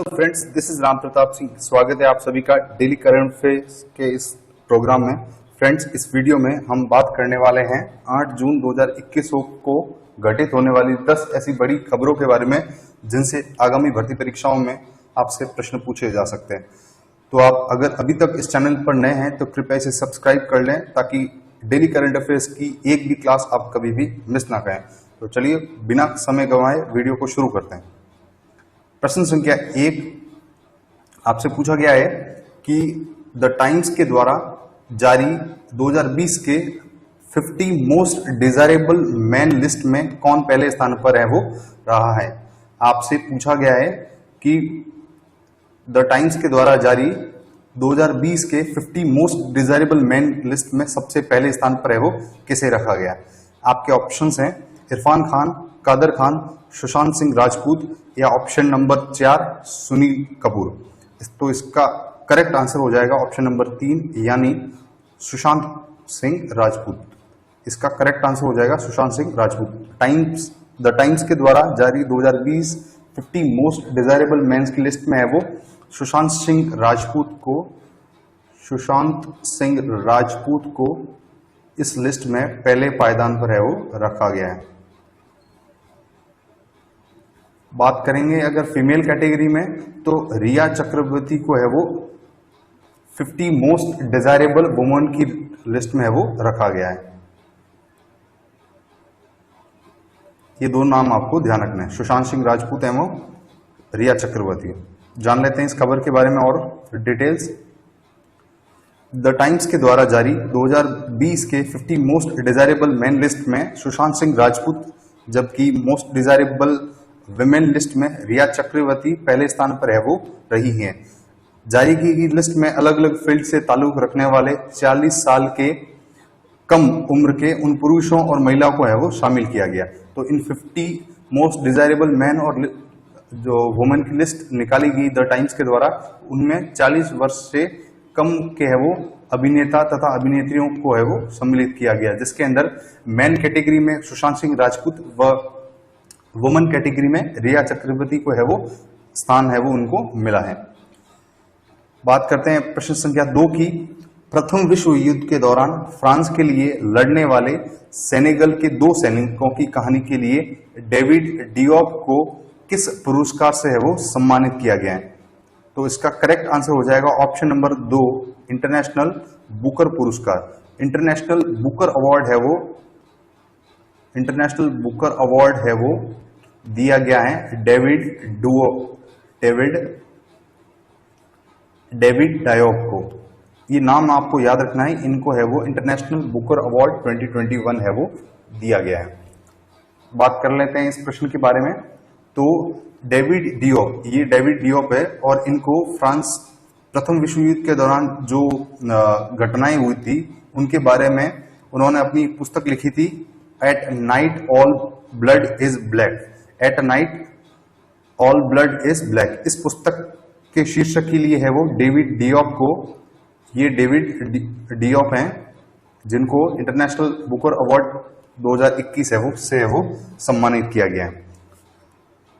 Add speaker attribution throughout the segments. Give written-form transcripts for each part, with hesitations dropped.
Speaker 1: Hello friends, this is Ram Pratap Singh. स्वागत है आप सभी का डेली करंट अफेयर्स के इस प्रोग्राम में। फ्रेंड्स, इस वीडियो में हम बात करने वाले हैं 8 जून 2021 को घटित होने वाली 10 ऐसी बड़ी खबरों के बारे में जिनसे आगामी भर्ती परीक्षाओं में आपसे प्रश्न पूछे जा सकते हैं। तो आप अगर अभी तक इस चैनल पर नए हैं तो कृपया इसे सब्सक्राइब कर लें ताकि डेली करंट अफेयर्स की एक भी क्लास आप कभी भी मिस ना करें। तो चलिए बिना समय गंवाए वीडियो को शुरू करते हैं। प्रश्न संख्या 1 आपसे पूछा गया है कि द टाइम्स के द्वारा जारी 2020 के 50 मोस्ट डिजायरेबल मैन लिस्ट में कौन पहले स्थान पर है वो रहा है। आपसे पूछा गया है कि द टाइम्स के द्वारा जारी 2020 के 50 मोस्ट डिजायरेबल मैन लिस्ट में सबसे पहले स्थान पर है वो किसे रखा गया। आपके ऑप्शंस हैं इरफान खान, कादर खान, सुशांत सिंह राजपूत या ऑप्शन नंबर 4 सुनील कपूर। तो इसका करेक्ट आंसर हो जाएगा ऑप्शन नंबर 3 यानी सुशांत सिंह राजपूत। इसका करेक्ट आंसर हो जाएगा सुशांत सिंह राजपूत। द टाइम्स के द्वारा जारी 2020 50 मोस्ट डिजायरेबल मेंस की लिस्ट में है वो सुशांत सिंह राजपूत को इस लिस्ट में पहले पायदान पर है वो रखा गया है। बात करेंगे अगर फीमेल कैटेगरी में तो रिया चक्रवर्ती को है वो 50 मोस्ट डिजायरेबल वुमेन की लिस्ट में है वो रखा गया है। ये दो नाम आपको ध्यान रखना है, सुशांत सिंह राजपूत एवं रिया चक्रवर्ती। जान लेते हैं इस खबर के बारे में और डिटेल्स। द टाइम्स के द्वारा जारी 2020 के 50 मोस्ट डिजायरेबल मैन लिस्ट में सुशांत सिंह राजपूत जबकि मोस्ट डिजायरेबल विमेन लिस्ट में रिया चक्रवर्ती पहले स्थान पर है वो रही हैं। जारी की गई लिस्ट में अलग अलग फील्ड से ताल्लुक रखने वाले 40 साल के कम उम्र के उन पुरुषों और महिलाओं को है वो शामिल किया गया। तो इन 50 मोस्ट डिजायरेबल मैन और जो वुमेन की लिस्ट निकाली गई द टाइम्स के द्वारा उनमें 40 वर्ष से कम के है वो अभिनेता तथा अभिनेत्रियों को है वो सम्मिलित किया गया, जिसके अंदर मैन कैटेगरी में सुशांत सिंह राजपूत व वुमेन कैटेगरी में रिया चक्रवर्ती को है वो स्थान है वो उनको मिला है। बात करते हैं प्रश्न संख्या 2 की। प्रथम विश्व युद्ध के दौरान फ्रांस के लिए लड़ने वाले सेनेगल के 2 सैनिकों की कहानी के लिए डेविड डियोप को किस पुरस्कार से है वो सम्मानित किया गया है। तो इसका करेक्ट आंसर हो जाएगा ऑप्शन नंबर 2 इंटरनेशनल बुकर पुरस्कार। इंटरनेशनल बुकर अवार्ड है वो दिया गया है डेविड डायोप को। ये नाम आपको याद रखना है, इनको है वो इंटरनेशनल बुकर अवार्ड 2021 है वो दिया गया है। बात कर लेते हैं इस प्रश्न के बारे में। तो डेविड डियोप है और इनको फ्रांस प्रथम विश्व युद्ध के दौरान जो घटनाएं हुई थी उनके बारे में उन्होंने अपनी पुस्तक लिखी थी at night all blood is black. At night all blood is black इस पुस्तक के शीर्षक के लिए है वो डेविड डियोप हैं जिनको इंटरनेशनल बुकर अवार्ड 2021 है वो सम्मानित किया गया है।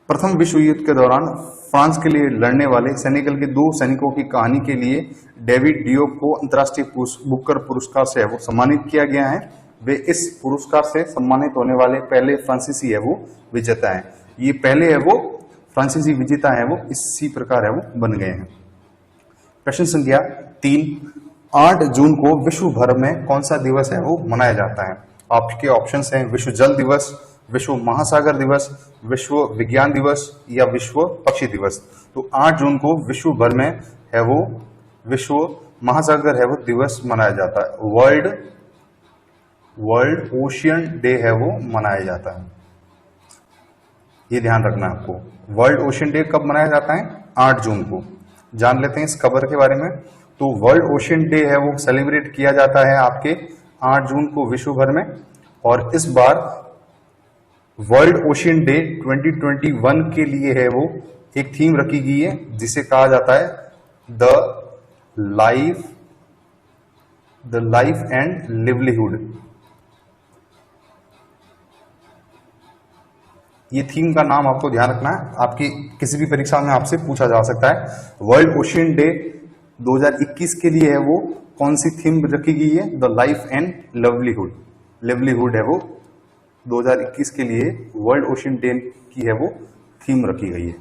Speaker 1: प्रथम विश्व युद्ध के दौरान फ्रांस के लिए लड़ने वाले सेनेगल के 2 सैनिकों की कहानी के लिए डेविड डियोप को अंतर्राष्ट्रीय बुकर पुरस्कार से है वो सम्मानित किया गया है। वे इस पुरस्कार से सम्मानित होने वाले पहले फ्रांसीसी है वो विजेता है। ये पहले है वो फ्रांसीसी विजेता है वो इसी प्रकार है वो बन गए हैं। प्रश्न संख्या 3 8 जून को विश्व भर में कौन सा दिवस है वो मनाया जाता है। आपके ऑप्शंस हैं विश्व जल दिवस, विश्व महासागर दिवस, विश्व विज्ञान दिवस या विश्व पक्षी दिवस। तो 8 जून को विश्व भर में है वो विश्व महासागर है वो दिवस मनाया जाता है। वर्ल्ड ओशियन डे है वो मनाया जाता है। ये ध्यान रखना है आपको। वर्ल्ड ओशियन डे कब मनाया जाता है? 8 जून को। जान लेते हैं इस खबर के बारे में। तो वर्ल्ड ओशियन डे है वो सेलिब्रेट किया जाता है आपके 8 जून को विश्व भर में। और इस बार वर्ल्ड ओशियन डे 2021 के लिए है वो एक थीम रखी गई है जिसे कहा जाता है द लाइफ एंड लिवलीहुड। ये थीम का नाम आपको ध्यान रखना है, आपकी किसी भी परीक्षा में आपसे पूछा जा सकता है। वर्ल्ड ओशियन डे 2021 के लिए है वो कौन सी थीम रखी गई है? The life and livelihood. Livelihood है वो 2021 के लिए वर्ल्ड ओशियन डे की है वो थीम रखी गई है।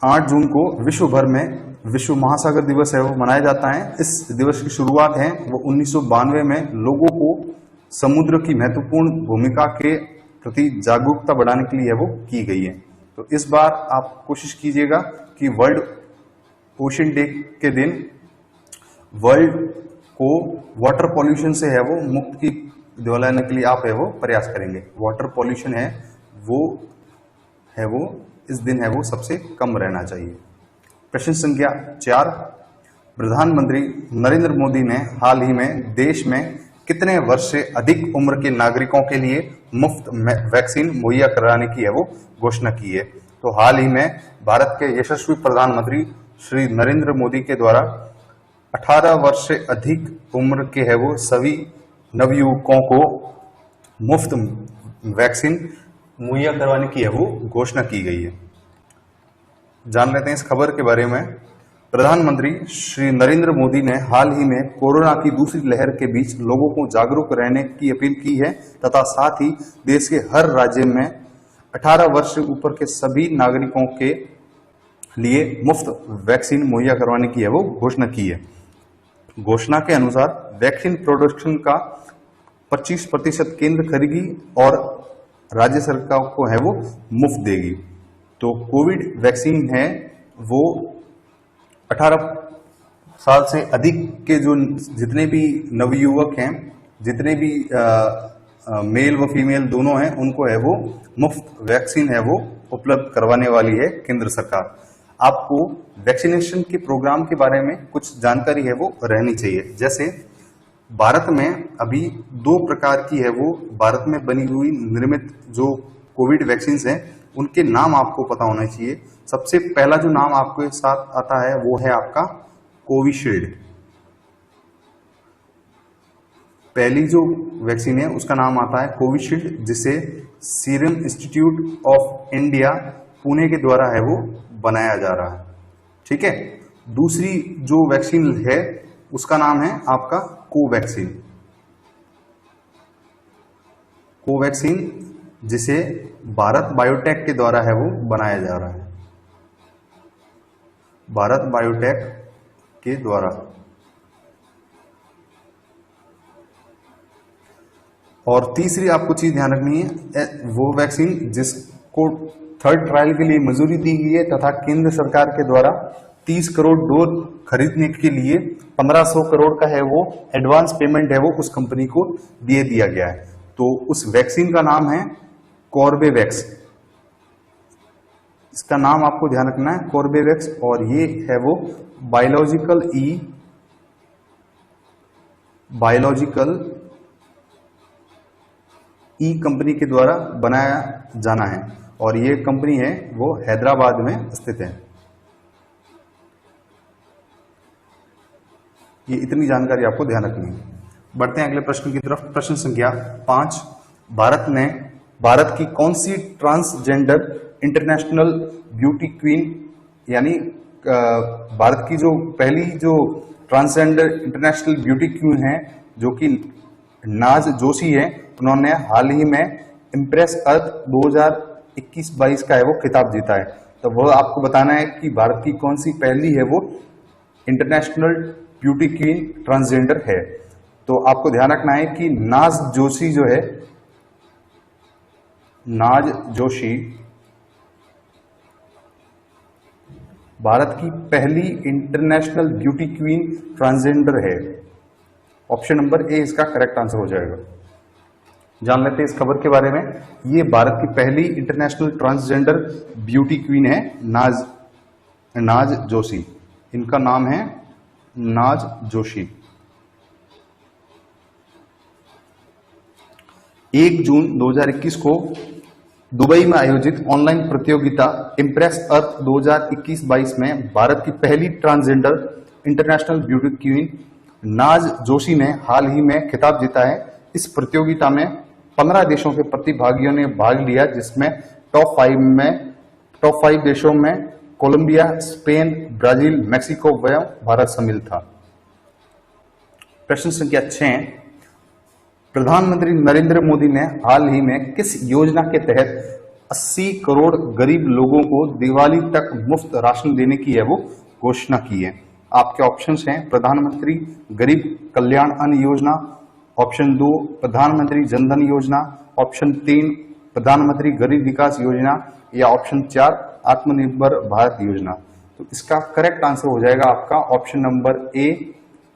Speaker 1: 8 जून को विश्व भर में विश्व महासागर दिवस है वो मनाया जाता है। इस दिवस की शुरुआत है वो 1992 में लोगों को समुद्र की महत्वपूर्ण भूमिका के प्रति जागरूकता बढ़ाने के लिए वो की गई है। तो इस बार आप कोशिश कीजिएगा कि वर्ल्ड ओशन डे के दिन वर्ल्ड को वाटर पॉल्यूशन से है वो मुक्ति दिलाने के लिए आप है वो प्रयास करेंगे। वाटर पॉल्यूशन है वो इस दिन है वो सबसे कम रहना चाहिए। प्रश्न संख्या 4, प्रधानमंत्री नरेंद्र मोदी ने हाल ही में देश में कितने वर्ष से अधिक उम्र के नागरिकों के लिए मुफ्त वैक्सीन मुहैया कराने की है वो घोषणा की है। तो हाल ही में भारत के यशस्वी प्रधानमंत्री श्री नरेंद्र मोदी के द्वारा 18 वर्ष से अधिक उम्र के है वो सभी नवयुवकों को मुफ्त वैक्सीन मुहैया करवाने की है वो घोषणा की गई है। जान लेते हैं इस खबर के बारे में। प्रधानमंत्री श्री नरेंद्र मोदी ने हाल ही में कोरोना की दूसरी लहर के बीच लोगों को जागरूक रहने की अपील की है तथा साथ ही देश के हर राज्य में 18 वर्ष से ऊपर के सभी नागरिकों के लिए मुफ्त वैक्सीन मुहैया करवाने की है वो घोषणा की है। घोषणा के अनुसार वैक्सीन प्रोडक्शन का 25% केंद्र खरीदेगी और राज्य सरकार को है वो मुफ्त देगी। तो कोविड वैक्सीन है वो 18 साल से अधिक के जो जितने भी नवयुवक हैं, जितने भी मेल व फीमेल दोनों हैं, उनको है वो मुफ्त वैक्सीन है वो उपलब्ध करवाने वाली है केंद्र सरकार। आपको वैक्सीनेशन के प्रोग्राम के बारे में कुछ जानकारी है वो रहनी चाहिए। जैसे भारत में अभी 2 प्रकार की है वो भारत में बनी हुई निर्मित जो कोविड वैक्सीन हैं उनके नाम आपको पता होना चाहिए। सबसे पहला जो नाम आपके साथ आता है वो है आपका कोविशील्ड। पहली जो वैक्सीन है उसका नाम आता है कोविशील्ड, जिसे serum institute of India Pune के द्वारा है वो बनाया जा रहा है। ठीक है। दूसरी जो वैक्सीन है उसका नाम है आपका कोवैक्सीन। कोवैक्सीन जिसे भारत बायोटेक के द्वारा है वो बनाया जा रहा है, भारत बायोटेक के द्वारा। और तीसरी आपको चीज ध्यान रखनी है, वो वैक्सीन जिसको 3rd ट्रायल के लिए मंजूरी दी गई है तथा केंद्र सरकार के द्वारा 30 करोड़ डोज खरीदने के लिए 1500 करोड़ का है वो एडवांस पेमेंट है वो उस कंपनी को दिया गया है। तो उस वैक्सीन का नाम है कॉर्बेवैक्स। इसका नाम आपको ध्यान रखना है, कॉर्बेवैक्स। और ये है वो बायोलॉजिकल ई कंपनी के द्वारा बनाया जाना है और ये कंपनी है वो हैदराबाद में स्थित है। ये इतनी जानकारी आपको ध्यान रखनी है। बढ़ते हैं अगले प्रश्न की तरफ। प्रश्न संख्या 5, भारत की कौन सी ट्रांसजेंडर इंटरनेशनल ब्यूटी क्वीन, यानी भारत की जो पहली जो ट्रांसजेंडर इंटरनेशनल ब्यूटी क्वीन है जो कि नाज जोशी है, उन्होंने हाल ही में इम्प्रेस अर्थ 2021-22 का है वो खिताब जीता है। तो वो आपको बताना है कि भारत की कौन सी पहली है वो इंटरनेशनल ब्यूटी क्वीन ट्रांसजेंडर है। तो आपको ध्यान रखना है कि नाज जोशी जो है, नाज जोशी भारत की पहली इंटरनेशनल ब्यूटी क्वीन ट्रांसजेंडर है। ऑप्शन नंबर ए इसका करेक्ट आंसर हो जाएगा। जान लेते हैं इस खबर के बारे में। ये भारत की पहली इंटरनेशनल ट्रांसजेंडर ब्यूटी क्वीन है नाज जोशी। इनका नाम है नाज जोशी। 1 जून 2021 को दुबई में आयोजित ऑनलाइन प्रतियोगिता इम्प्रेस अर्थ 2021-22 में भारत की पहली ट्रांसजेंडर इंटरनेशनल ब्यूटी क्वीन नाज जोशी ने हाल ही में खिताब जीता है। इस प्रतियोगिता में 15 देशों के प्रतिभागियों ने भाग लिया, जिसमें टॉप 5 देशों में कोलंबिया, स्पेन, ब्राजील, मेक्सिको व भारत शामिल था। प्रश्न संख्या 6, प्रधानमंत्री नरेंद्र मोदी ने हाल ही में किस योजना के तहत 80 करोड़ गरीब लोगों को दिवाली तक मुफ्त राशन देने की है वो घोषणा की है? आपके ऑप्शंस हैं प्रधानमंत्री गरीब कल्याण अन्न योजना, ऑप्शन 2 प्रधानमंत्री जनधन योजना, ऑप्शन 3 प्रधानमंत्री गरीब विकास योजना, या ऑप्शन 4 आत्मनिर्भर भारत योजना। तो इसका करेक्ट आंसर हो जाएगा आपका ऑप्शन नंबर ए,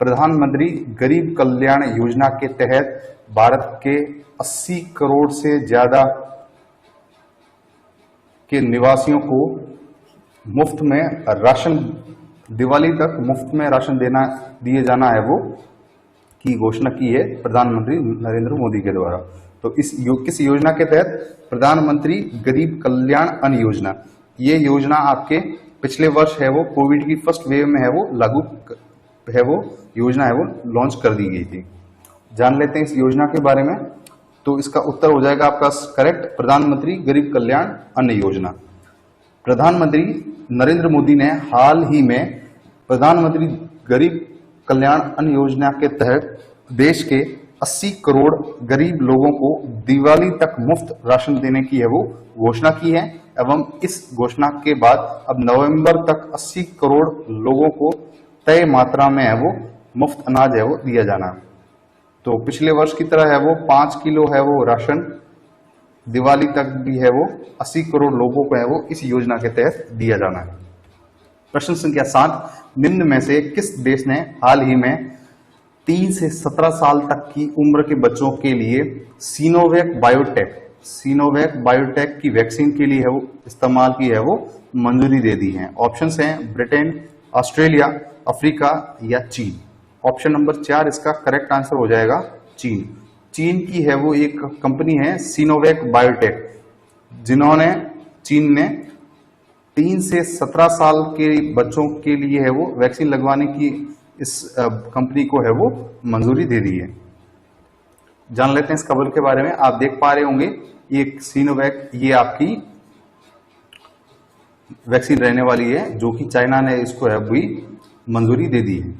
Speaker 1: प्रधानमंत्री गरीब कल्याण योजना के तहत भारत के 80 करोड़ से ज्यादा के निवासियों को मुफ्त में राशन, दिवाली तक मुफ्त में राशन दिए जाना है वो की घोषणा की है प्रधानमंत्री नरेंद्र मोदी के द्वारा। तो किस योजना के तहत? प्रधानमंत्री गरीब कल्याण अन्न योजना। ये योजना आपके पिछले वर्ष है वो कोविड की फर्स्ट वेव में है वो लागू है, वो योजना है वो लॉन्च कर दी गई थी। जान लेते हैं इस योजना के बारे में। तो इसका उत्तर हो जाएगा आपका करेक्ट, प्रधानमंत्री गरीब कल्याण अन्न योजना। प्रधानमंत्री नरेंद्र मोदी ने हाल ही में प्रधानमंत्री गरीब कल्याण अन्न योजना के तहत देश के 80 करोड़ गरीब लोगों को दिवाली तक मुफ्त राशन देने की है वो घोषणा की है, एवं इस घोषणा के बाद अब नवंबर तक 80 करोड़ लोगों को तय मात्रा में है वो मुफ्त अनाज है वो दिया जाना। तो पिछले वर्ष की तरह है वो 5 किलो है वो राशन दिवाली तक भी है वो 80 करोड़ लोगों को है वो इस योजना के तहत दिया जाना है। प्रश्न संख्या 7, निम्न में से किस देश ने हाल ही में 3 से 17 साल तक की उम्र के बच्चों के लिए सीनोवैक बायोटेक की वैक्सीन के लिए है वो इस्तेमाल की है वो मंजूरी दे दी है? ऑप्शंस हैं ब्रिटेन, ऑस्ट्रेलिया, अफ्रीका या चीन। ऑप्शन नंबर 4 इसका करेक्ट आंसर हो जाएगा चीन। चीन की है वो एक कंपनी है सीनोवैक बायोटेक, चीन ने 3 से 17 साल के बच्चों के लिए है वो वैक्सीन लगवाने की इस कंपनी को है वो मंजूरी दे दी है। जान लेते हैं इस खबर के बारे में। आप देख पा रहे होंगे ये सीनोवैक, ये आपकी वैक्सीन रहने वाली है जो कि चाइना ने इसको है भी मंजूरी दे दी है।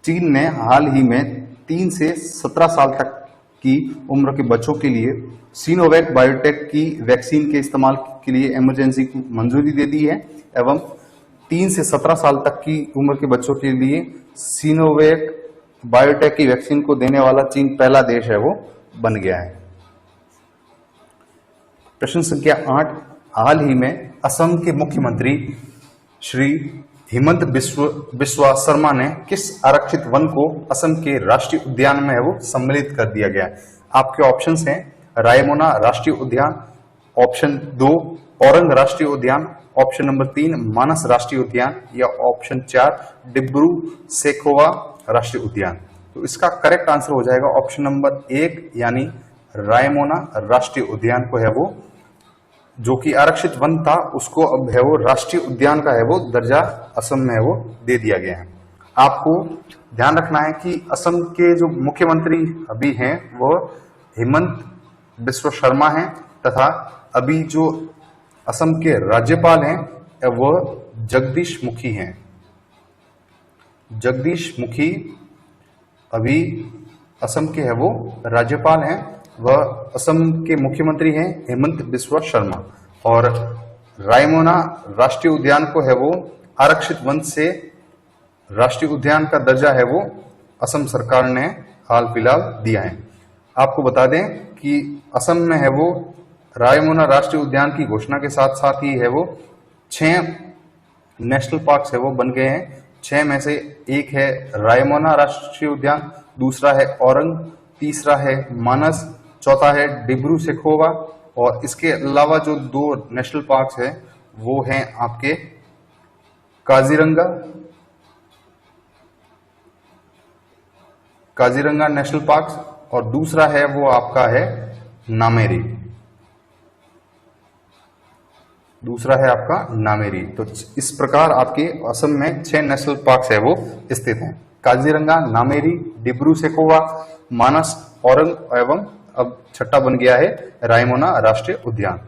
Speaker 1: चीन ने हाल ही में 3 से 17 साल तक की उम्र के बच्चों के लिए सीनोवैक बायोटेक की वैक्सीन के इस्तेमाल के लिए इमरजेंसी की मंजूरी दे दी है, एवं 3 से 17 साल तक की उम्र के बच्चों के लिए सीनोवैक बायोटेक की वैक्सीन को देने वाला चीन पहला देश है वो बन गया है। प्रश्न संख्या 8, हाल ही में असम के मुख्यमंत्री श्री हिमंत बिस्वा शर्मा ने किस आरक्षित वन को असम के राष्ट्रीय उद्यान में है वो सम्मिलित कर दिया गया है? आपके ऑप्शंस हैं रायमोना राष्ट्रीय उद्यान, ऑप्शन 2 औरंग राष्ट्रीय उद्यान, ऑप्शन नंबर 3 मानस राष्ट्रीय उद्यान, या ऑप्शन 4 डिब्रू सेखोवा राष्ट्रीय उद्यान। तो इसका करेक्ट आंसर हो जाएगा ऑप्शन नंबर 1 यानी रायमोना राष्ट्रीय उद्यान को है वो, जो कि आरक्षित वन था, उसको अब है वो राष्ट्रीय उद्यान का है वो दर्जा असम में है वो दे दिया गया है। आपको ध्यान रखना है कि असम के जो मुख्यमंत्री अभी हैं वो हिमंत बिस्वा शर्मा हैं, तथा अभी जो असम के राज्यपाल हैं वह जगदीश मुखी हैं। जगदीश मुखी अभी असम के है वो राज्यपाल हैं, वह असम के मुख्यमंत्री हैं हेमंत बिस्वा शर्मा। और रायमोना राष्ट्रीय उद्यान को है वो आरक्षित वन से राष्ट्रीय उद्यान का दर्जा है वो असम सरकार ने हाल फिलहाल दिया है। आपको बता दें कि असम में है वो रायमोना राष्ट्रीय उद्यान की घोषणा के साथ साथ ही है वो 6 नेशनल पार्क्स है वो बन गए हैं। 6 में से एक है रायमोना राष्ट्रीय उद्यान, दूसरा है औरंग, तीसरा है मानस, चौथा है डिब्रू सेखोवा, और इसके अलावा जो 2 नेशनल पार्क्स है वो हैं आपके काजीरंगा नेशनल पार्क, और दूसरा है वो आपका है नामेरी। तो इस प्रकार आपके असम में 6 नेशनल पार्क्स है वो स्थित हैं। काजीरंगा, नामेरी, डिब्रू सेखोवा, मानस, औरंग एवं अब छठा बन गया है रायमोना राष्ट्रीय उद्यान।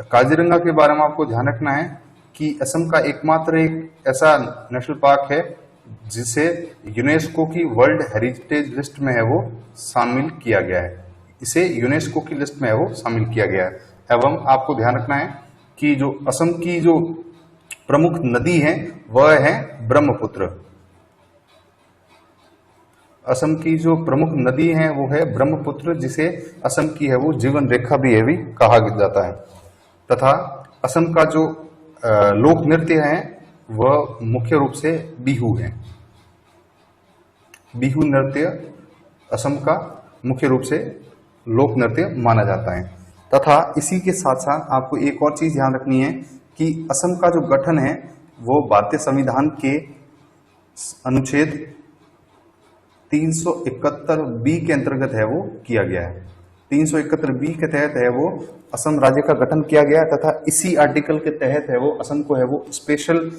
Speaker 1: काजीरंगा के बारे में आपको ध्यान रखना है कि असम का एकमात्र एक ऐसा नेशनल पार्क है जिसे यूनेस्को की वर्ल्ड हेरिटेज लिस्ट में है वो शामिल किया गया है। इसे यूनेस्को की लिस्ट में है वो शामिल किया गया है। एवं आपको ध्यान रखना है कि जो असम की जो प्रमुख नदी है वह है ब्रह्मपुत्र। असम की जो प्रमुख नदी है वो है ब्रह्मपुत्र, जिसे असम की है वो जीवन रेखा भी कहा जाता है। तथा असम का जो लोक नृत्य है वह मुख्य रूप से बिहू है। बिहू नृत्य असम का मुख्य रूप से लोक नृत्य माना जाता है। तथा इसी के साथ साथ आपको एक और चीज ध्यान रखनी है कि असम का जो गठन है वो भारतीय संविधान के अनुच्छेद 371 बी के अंतर्गत है वो किया गया है। 371 बी के तहत है वो असम राज्य का गठन किया गया तथा इसी आर्टिकल के तहत है वो असम को है वो स्पेशल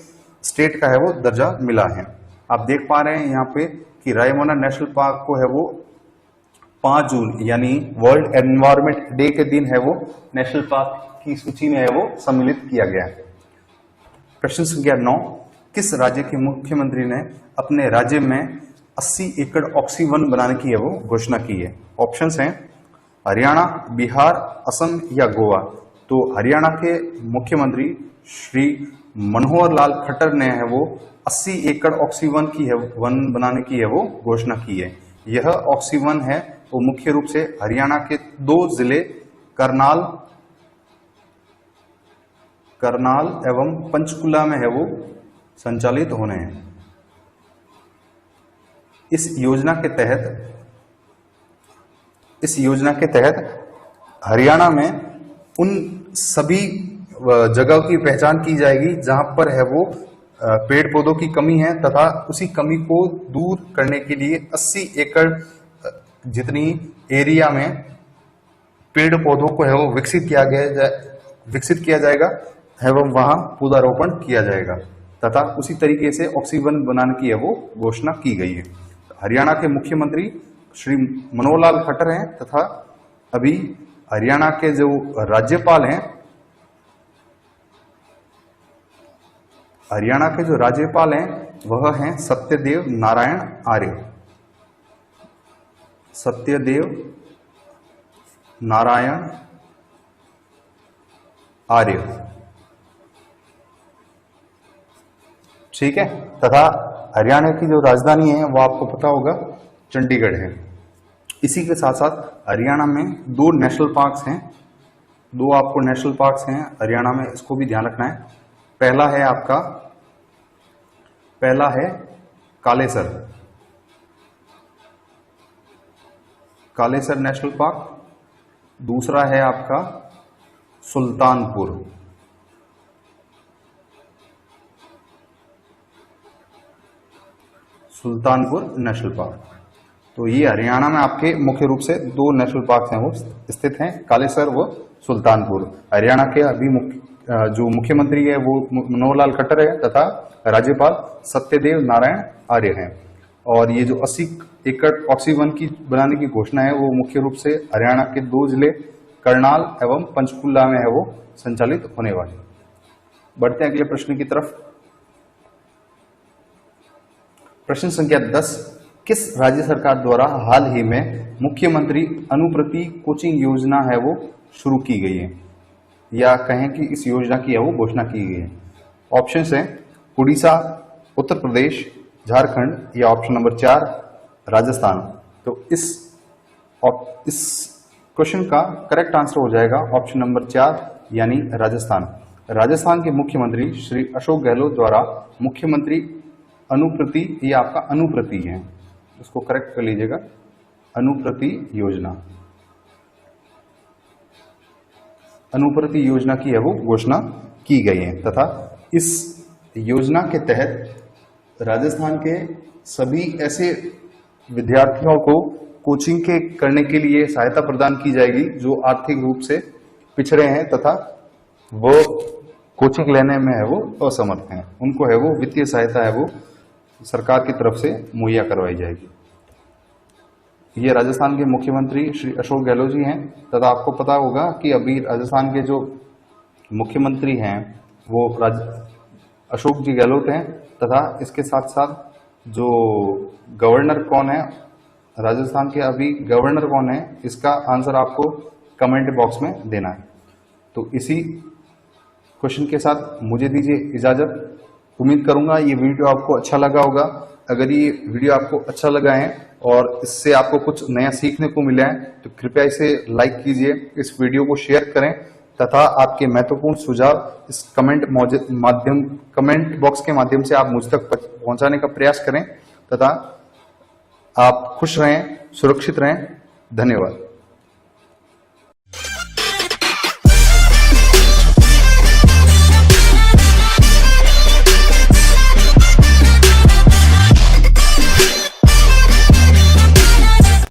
Speaker 1: स्टेट का है वो दर्जा मिला है। आप देख पा रहे हैं यहाँ पे कि रायमोना नेशनल पार्क को है वो 5 जून यानी वर्ल्ड एनवायरमेंट डे के दिन है वो नेशनल पार्क की सूची में है वो सम्मिलित किया गया है। प्रश्न संख्या 9, किस राज्य के मुख्यमंत्री ने अपने राज्य में 80 एकड़ ऑक्सी वन बनाने की है वो घोषणा की है? ऑप्शंस हैं हरियाणा, बिहार, असम या गोवा। तो हरियाणा के मुख्यमंत्री श्री मनोहर लाल खट्टर ने है वो 80 एकड़ ऑक्सी वन की है वन बनाने की है वो घोषणा की है। यह ऑक्सी वन है वो मुख्य रूप से हरियाणा के 2 जिले करनाल एवं पंचकुला में है वो संचालित होने हैं। इस योजना के तहत हरियाणा में उन सभी जगह की पहचान की जाएगी जहां पर है वो पेड़ पौधों की कमी है तथा उसी कमी को दूर करने के लिए 80 एकड़ जितनी एरिया में पेड़ पौधों को है वो विकसित किया जाएगा एवं वहां पौधारोपण किया जाएगा तथा उसी तरीके से ऑक्सीजन बनाने की है वो घोषणा की गई है। हरियाणा के मुख्यमंत्री श्री मनोहर लाल खट्टर हैं तथा अभी हरियाणा के जो राज्यपाल हैं वह हैं सत्यदेव नारायण आर्य। सत्यदेव नारायण आर्य, ठीक है। तथा हरियाणा की जो राजधानी है वो आपको पता होगा चंडीगढ़ है। इसी के साथ साथ हरियाणा में 2 नेशनल पार्क्स हैं, 2 आपको नेशनल पार्क्स हैं हरियाणा में, इसको भी ध्यान रखना है। पहला है कालेसर नेशनल पार्क, दूसरा है आपका सुल्तानपुर नेशनल पार्क। तो ये हरियाणा में आपके मुख्य रूप से 2 नेशनल पार्क हैं वो स्थित हैं, कालेसर व सुल्तानपुर। हरियाणा के अभी जो मुख्यमंत्री है वो मनोहर लाल खट्टर है तथा राज्यपाल सत्यदेव नारायण आर्य हैं। और ये जो 80 एकड़ ऑक्सीजन की बनाने की घोषणा है वो मुख्य रूप से हरियाणा के 2 जिले करनाल एवं पंचकुला में है वो संचालित होने वाले। बढ़ते हैं अगले प्रश्न की तरफ। प्रश्न संख्या 10, किस राज्य सरकार द्वारा हाल ही में मुख्यमंत्री अनुप्रति कोचिंग योजना है वो शुरू की गई है, या कहें कि इस योजना की है वो घोषणा की गई है? ऑप्शंस हैं उड़ीसा, उत्तर प्रदेश, झारखंड या ऑप्शन नंबर 4 राजस्थान। तो इस क्वेश्चन का करेक्ट आंसर हो जाएगा ऑप्शन नंबर 4 यानी राजस्थान। राजस्थान के मुख्यमंत्री श्री अशोक गहलोत द्वारा मुख्यमंत्री अनुप्रति, ये आपका अनुप्रति है, इसको करेक्ट कर लीजिएगा, अनुप्रति योजना की है वो घोषणा की गई है। तथा इस योजना के तहत राजस्थान के सभी ऐसे विद्यार्थियों को कोचिंग के करने के लिए सहायता प्रदान की जाएगी जो आर्थिक रूप से पिछड़े हैं तथा वो कोचिंग लेने में है वो असमर्थ हैं। उनको है वो वित्तीय सहायता है वो सरकार की तरफ से मुहैया करवाई जाएगी। ये राजस्थान के मुख्यमंत्री श्री अशोक गहलोत जी हैं तथा आपको पता होगा कि अभी राजस्थान के जो मुख्यमंत्री हैं वो अशोक जी गहलोत हैं तथा इसके साथ साथ जो गवर्नर कौन है, राजस्थान के अभी गवर्नर कौन है, इसका आंसर आपको कमेंट बॉक्स में देना है। तो इसी क्वेश्चन के साथ मुझे दीजिए इजाजत। उम्मीद करूंगा ये वीडियो आपको अच्छा लगा होगा। अगर ये वीडियो आपको अच्छा लगा है और इससे आपको कुछ नया सीखने को मिला है तो कृपया इसे लाइक कीजिए, इस वीडियो को शेयर करें तथा आपके महत्वपूर्ण सुझाव इस कमेंट बॉक्स के माध्यम से आप मुझ तक पहुंचाने का प्रयास करें तथा आप खुश रहें, सुरक्षित रहें। धन्यवाद।